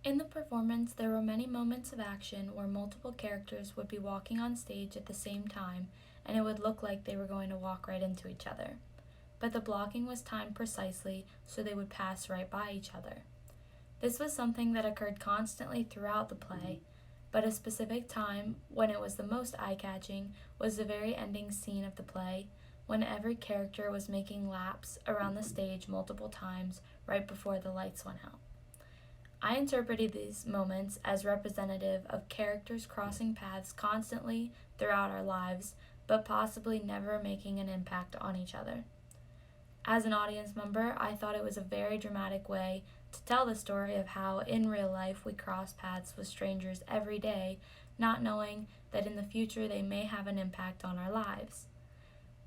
In the performance, there were many moments of action where multiple characters would be walking on stage at the same time, and it would look like they were going to walk right into each other. But the blocking was timed precisely so they would pass right by each other. This was something that occurred constantly throughout the play, but a specific time when it was the most eye-catching was the very ending scene of the play, when every character was making laps around the stage multiple times right before the lights went out. I interpreted these moments as representative of characters crossing paths constantly throughout our lives, but possibly never making an impact on each other. As an audience member, I thought it was a very dramatic way to tell the story of how in real life we cross paths with strangers every day, not knowing that in the future they may have an impact on our lives.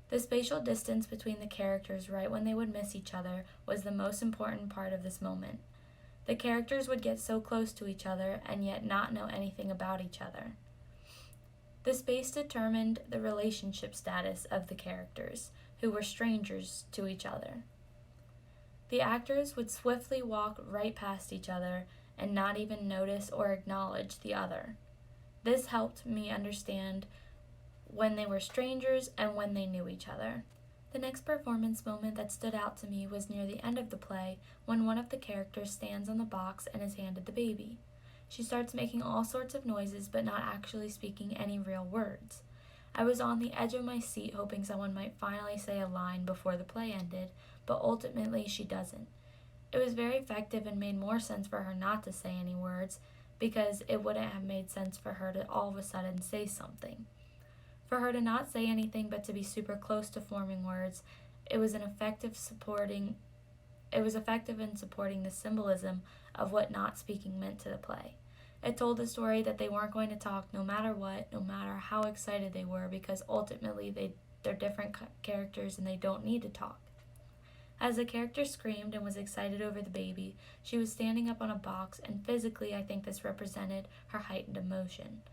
The spatial distance between the characters right when they would miss each other was the most important part of this moment. The characters would get so close to each other and yet not know anything about each other. The space determined the relationship status of the characters, who were strangers to each other. The actors would swiftly walk right past each other and not even notice or acknowledge the other. This helped me understand when they were strangers and when they knew each other. The next performance moment that stood out to me was near the end of the play when one of the characters stands on the box and is handed the baby. She starts making all sorts of noises but not actually speaking any real words. I was on the edge of my seat hoping someone might finally say a line before the play ended, but ultimately she doesn't. It was very effective and made more sense for her not to say any words because it wouldn't have made sense for her to all of a sudden say something. For her to not say anything but to be super close to forming words, it was effective in supporting the symbolism of what not speaking meant to the play. It told the story that they weren't going to talk no matter what, no matter how excited they were, because ultimately they're different characters and they don't need to talk. As the character screamed and was excited over the baby, she was standing up on a box, and physically I think this represented her heightened emotion.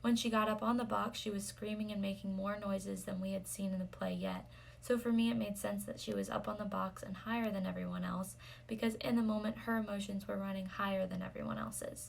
When she got up on the box, she was screaming and making more noises than we had seen in the play yet, so for me it made sense that she was up on the box and higher than everyone else, because in the moment her emotions were running higher than everyone else's.